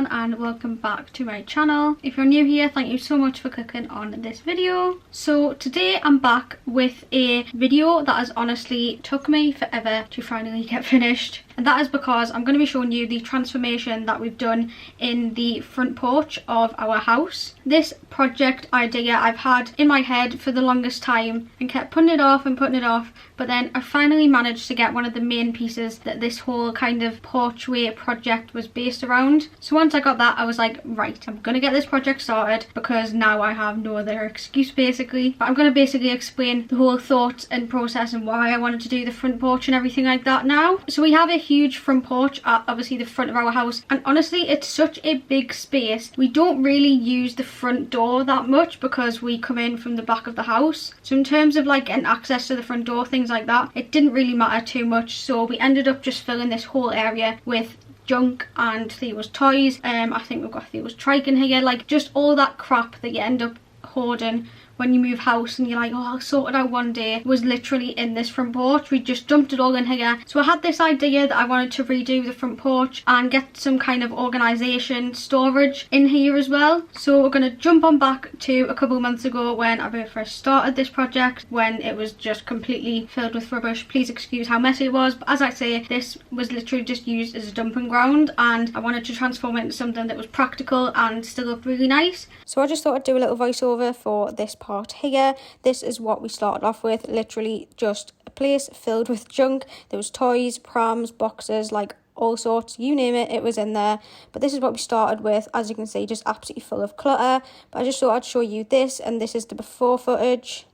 everyone and welcome back to my channel. If you're new here, thank you so much for clicking on this video. So today I'm back with a video that has honestly took me forever to finally get finished, and that is because I'm going to be showing you the transformation that we've done in the front porch of our house. This project idea I've had in my head for the longest time and kept putting it off, but then I finally managed to get one of the main pieces that this whole kind of porchway project was based around. So once I got that, I was like, right, I'm gonna get this project started because now I have no other excuse basically. But I'm gonna basically explain the whole thought and process and why I wanted to do the front porch and everything like that now. So we have a huge front porch at obviously the front of our house, and honestly it's such a big space. We don't really use the front door that much because we come in from the back of the house. So in terms of like getting access to the front door, things like that, it didn't really matter too much. So we ended up just filling this whole area with junk and Theo's toys. I think we've got Theo's trike in here, like just all that crap that you end up hoarding when you move house and you're like, oh, I'll sort it out one day, was literally in this front porch. We just dumped it all in here. So I had this idea that I wanted to redo the front porch and get some kind of organisation storage in here as well. So we're going to jump on back to a couple of months ago when I first started this project, when it was just completely filled with rubbish. Please excuse how messy it was, but as I say, this was literally just used as a dumping ground and I wanted to transform it into something that was practical and still looked really nice. So I just thought I'd do a little voiceover for this part here. This is what we started off with, literally just a place filled with junk. There was toys, prams, boxes, like all sorts, you name it, it was in there. But this is what we started with, as you can see, just absolutely full of clutter. But I just thought I'd show you this, and this is the before footage.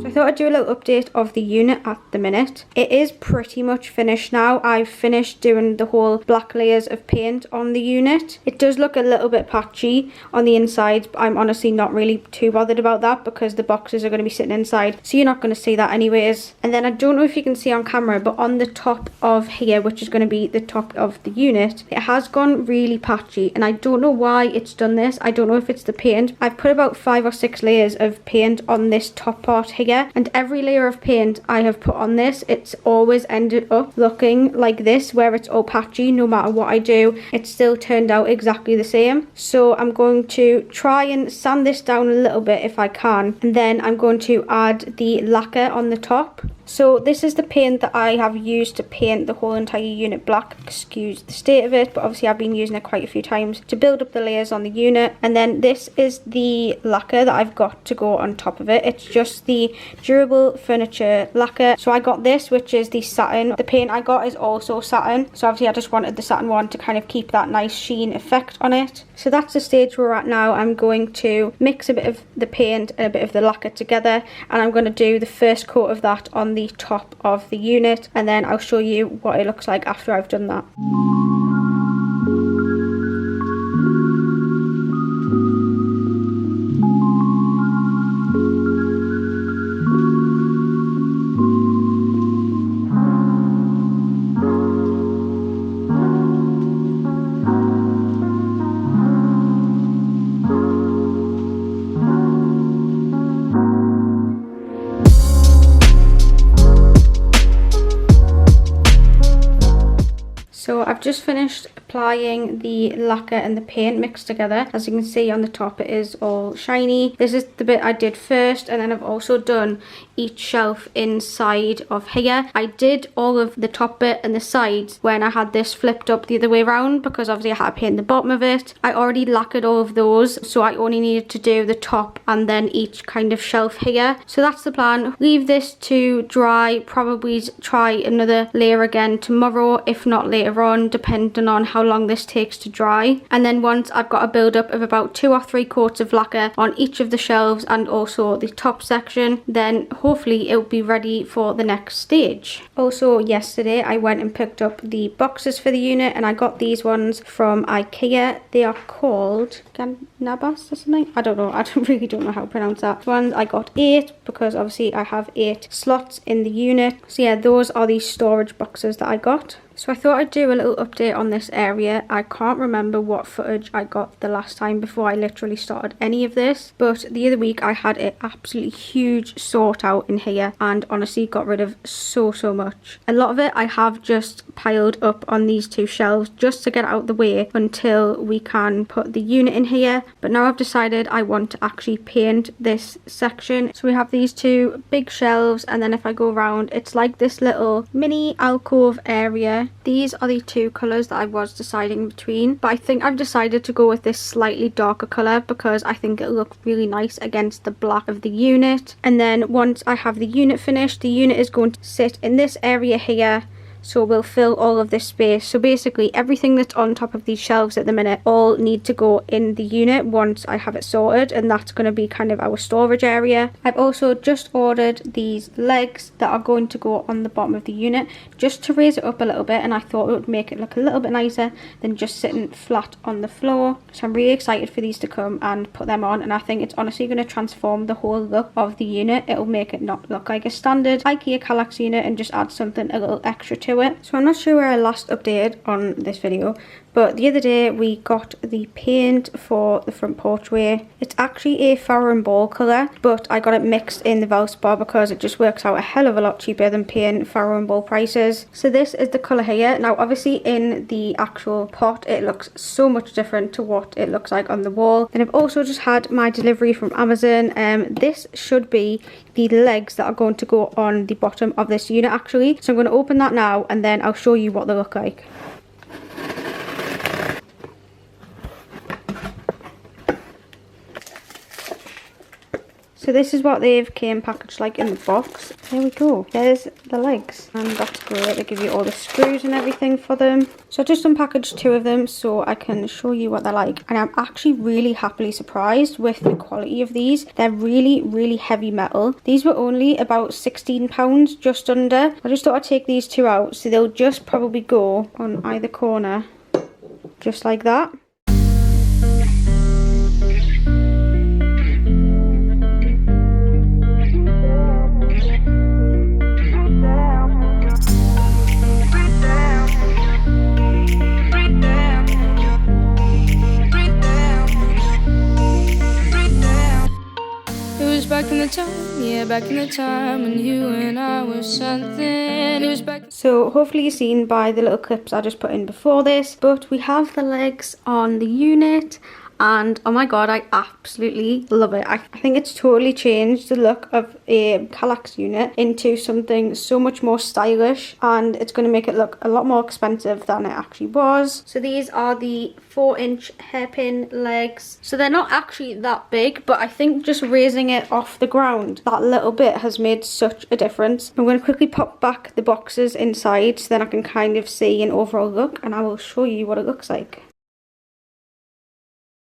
I thought I'd do a little update of the unit at the minute. It is pretty much finished now. I've finished doing the whole black layers of paint on the unit. It does look a little bit patchy on the inside, but I'm honestly not really too bothered about that because the boxes are going to be sitting inside, so you're not going to see that anyways. And then I don't know if you can see on camera, but on the top of here, which is going to be the top of the unit, it has gone really patchy, and I don't know why it's done this. I don't know if it's the paint. I've put about 5 or 6 layers of paint on this top part here, and every layer of paint I have put on this, it's always ended up looking like this, where it's all patchy. No matter what I do, it's still turned out exactly the same. So I'm going to try and sand this down a little bit if I can, and then I'm going to add the lacquer on the top. So this is the paint that I have used to paint the whole entire unit black. Excuse the state of it, but obviously I've been using it quite a few times to build up the layers on the unit. And then this is the lacquer that I've got to go on top of it. It's just the durable furniture lacquer. So I got this, which is the satin. The paint I got is also satin, so obviously I just wanted the satin one to kind of keep that nice sheen effect on it. So that's the stage we're at now. I'm going to mix a bit of the paint and a bit of the lacquer together, and I'm going to do the first coat of that on the top of the unit, and then I'll show you what it looks like after I've done that. So I've just finished applying the lacquer and the paint mixed together. As you can see on the top, it is all shiny. This is the bit I did first, and then I've also done each shelf inside of here. I did all of the top bit and the sides when I had this flipped up the other way around, because obviously I had to paint the bottom of it. I already lacquered all of those, so I only needed to do the top and then each kind of shelf here. So that's the plan. Leave this to dry, probably try another layer again tomorrow, if not later on, depending on how how long this takes to dry. And then once I've got a build up of about 2 or 3 coats of lacquer on each of the shelves and also the top section, then hopefully it'll be ready for the next stage. Also yesterday I went and picked up the boxes for the unit, and I got these ones from IKEA. They are called Nabas or something. I don't know. I really don't know how to pronounce that. Ones I got 8 because obviously I have 8 slots in the unit. So yeah, those are the storage boxes that I got. So I thought I'd do a little update on this area. I can't remember what footage I got the last time before I literally started any of this, but the other week I had an absolutely huge sort out in here and honestly got rid of so much. A lot of it I have just piled up on these 2 shelves just to get out the way until we can put the unit in here, but now I've decided I want to actually paint this section. So we have these 2 big shelves, and then if I go around, it's like this little mini alcove area. These are the 2 colours that I was deciding between, but I think I've decided to go with this slightly darker colour because I think it'll look really nice against the black of the unit. And then once I have the unit finished, the unit is going to sit in this area here, so we'll fill all of this space. So basically everything that's on top of these shelves at the minute all need to go in the unit once I have it sorted, and that's going to be kind of our storage area. I've also just ordered these legs that are going to go on the bottom of the unit just to raise it up a little bit, and I thought it would make it look a little bit nicer than just sitting flat on the floor. So I'm really excited for these to come and put them on, and I think it's honestly going to transform the whole look of the unit. It'll make it not look like a standard IKEA Kallax unit and just add something a little extra to it. So I'm not sure where I last updated on this video, but the other day we got the paint for the front porchway. It's actually a Farrow and Ball colour, but I got it mixed in the Valspar because it just works out a hell of a lot cheaper than paying Farrow and Ball prices. So this is the colour here. Now obviously in the actual pot it looks so much different to what it looks like on the wall. Then I've also just had my delivery from Amazon. This should be the legs that are going to go on the bottom of this unit actually. So I'm going to open that now and then I'll show you what they look like. So this is what they've came packaged like in the box. There we go. There's the legs. And that's great. They give you all the screws and everything for them. So I just unpackaged 2 of them so I can show you what they're like. And I'm actually really happily surprised with the quality of these. They're really heavy metal. These were only about £16, just under. I just thought I'd take these 2 out. So they'll just probably go on either corner. Just like that. Back in the time when you and I were something. It was back. So hopefully you've seen by the little clips I just put in before this, but we have the legs on the unit. And oh my god, I absolutely love it. I think it's totally changed the look of a Kallax unit into something so much more stylish, and it's going to make it look a lot more expensive than it actually was. So these are the 4-inch hairpin legs. So they're not actually that big, but I think just raising it off the ground that little bit has made such a difference. I'm going to quickly pop back the boxes inside so then I can kind of see an overall look, and I will show you what it looks like.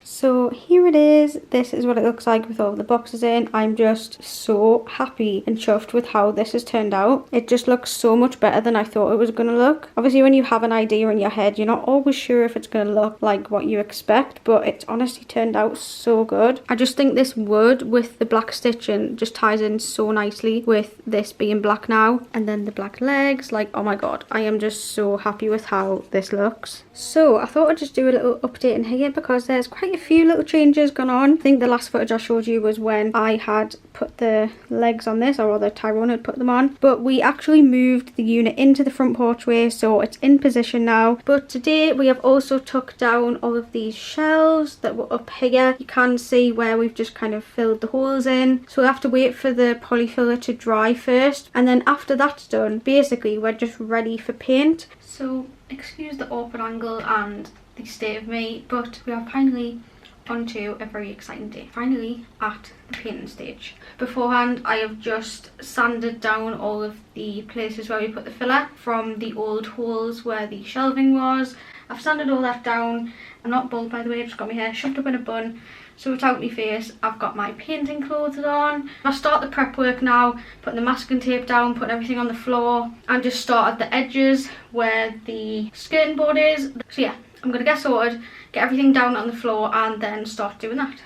So here it is. This is what it looks like with all the boxes in. I'm just so happy and chuffed with how this has turned out. It just looks so much better than I thought it was going to look. Obviously when you have an idea in your head, you're not always sure if it's going to look like what you expect, but it's honestly turned out so good. I just think this wood with the black stitching just ties in so nicely with this being black now. And then the black legs, like oh my god, I am just so happy with how this looks. So I thought I'd just do a little update in here because there's quite a few little changes gone on. I think the last footage I showed you was when I had put the legs on this, or rather Tyrone had put them on, but we actually moved the unit into the front porchway, so it's in position now. But today we have also took down all of these shelves that were up here. You can see where we've just kind of filled the holes in, so we'll have to wait for the polyfiller to dry first, and then after that's done, basically we're just ready for paint. So excuse the awkward angle and the state of me, but we are finally onto a very exciting day. Finally at the painting stage. Beforehand I have just sanded down all of the places where we put the filler from the old holes where the shelving was, I've sanded all that down. I'm not bald, by the way, I've just got my hair shoved up in a bun so it's out my face. I've got my painting clothes on. I'll start the prep work now, putting the masking tape down, putting everything on the floor, and just start at the edges where the skirting board is. So yeah, I'm gonna get sorted, get everything down on the floor, and then start doing that.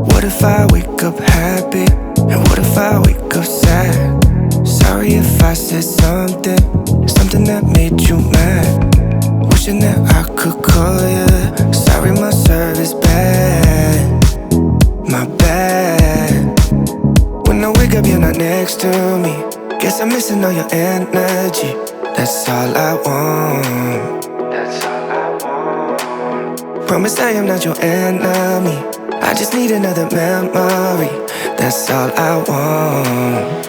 What if I wake up happy? And what if I wake up sad? Sorry if I said something that made you mad. Wishing that I could call you. Sorry my service bad, my bad. When I wake up you're not next to me. Guess I'm missing all your energy. That's all I want. That's all I want. Promise I am not your enemy. I just need another memory. That's all I want.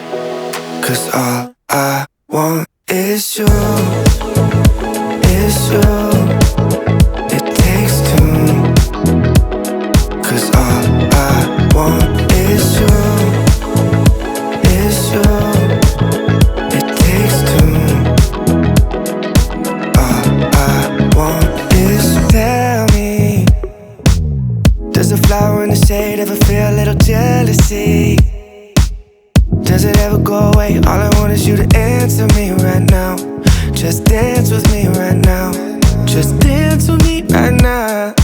'Cause all I want is you. Is you. It takes two. 'Cause all I want is you. Is you. It takes two. All I want is you. Tell me, does a flower in the shade ever feel a little jealousy? Does it ever go away? All I want is you to answer me right now. Just dance with me right now. Just dance with me right now.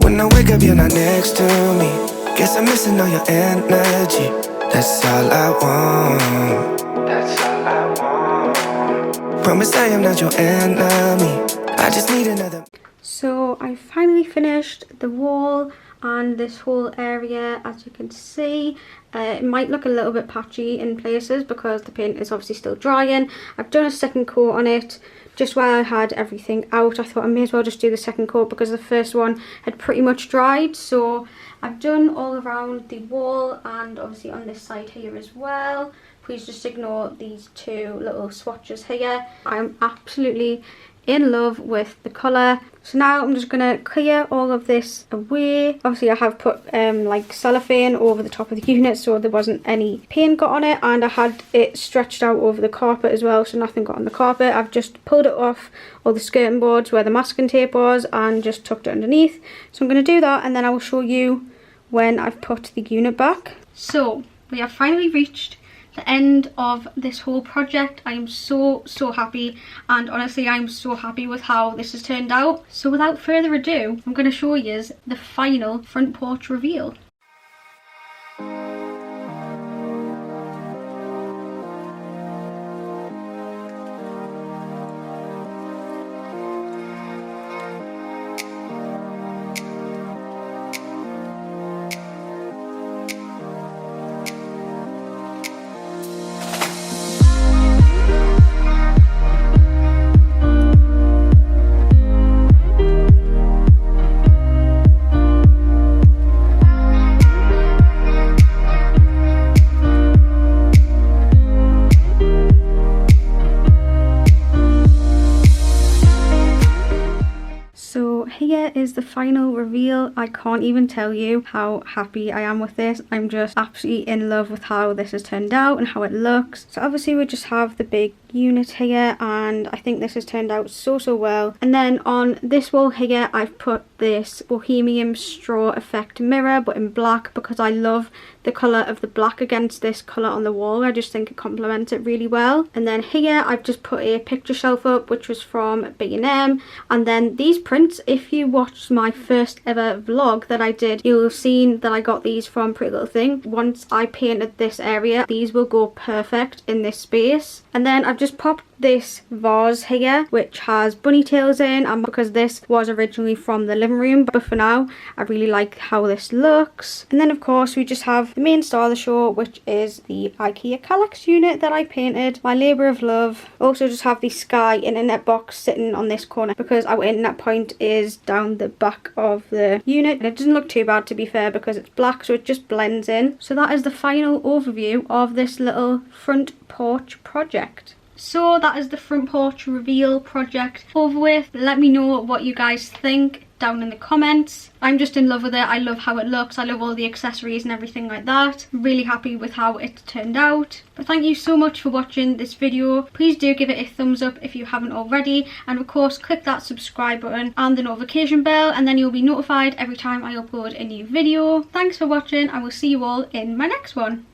When I wake up you're not next to me. Guess I'm missing all your energy. That's all I want. That's all I want. Promise I am not your enemy. I just need another. So I finally finished the wall and this whole area. As you can see, it might look a little bit patchy in places because the paint is obviously still drying. I've done a second coat on it just while I had everything out. I thought I may as well just do the second coat because the first one had pretty much dried. So I've done all around the wall and obviously on this side here as well. Please just ignore these two little swatches here. I'm absolutely in love with the colour. So now I'm just gonna clear all of this away. Obviously I have put like cellophane over the top of the unit so there wasn't any paint got on it, and I had it stretched out over the carpet as well so nothing got on the carpet. I've just pulled it off all the skirting boards where the masking tape was and just tucked it underneath. So I'm gonna do that and then I will show you when I've put the unit back. So we have finally reached the end of this whole project. I am so happy, and honestly I'm so happy with how this has turned out. So without further ado, I'm going to show you the final front porch reveal. Here is the final reveal. I can't even tell you how happy I am with this. I'm just absolutely in love with how this has turned out and how it looks. So obviously we just have the big unit here, and I think this has turned out so well. And then on this wall here I've put this bohemian straw effect mirror but in black because I love the colour of the black against this colour on the wall. I just think it complements it really well. And then here I've just put a picture shelf up which was from B&M, and then these prints, if you watched my first ever vlog that I did, you'll have seen that I got these from Pretty Little Thing. Once I painted this area, these will go perfect in this space. And then I've just popped this vase here which has bunny tails in, and because this was originally from the living room, but for now I really like how this looks. And then of course we just have the main star of the show, which is the IKEA Kallax unit that I painted, my labour of love. Also just have the Sky internet box sitting on this corner because our internet point is down the back of the unit, and it doesn't look too bad to be fair because it's black so it just blends in. So that is the final overview of this little front porch project. So that is the front porch reveal project over with. Let me know what you guys think down in the comments. I'm just in love with it. I love how it looks. I love all the accessories and everything like that. I'm really happy with how it turned out. But thank you so much for watching this video. Please do give it a thumbs up if you haven't already, and of course click that subscribe button and the notification bell, and then you'll be notified every time I upload a new video. Thanks for watching. I will see you all in my next one.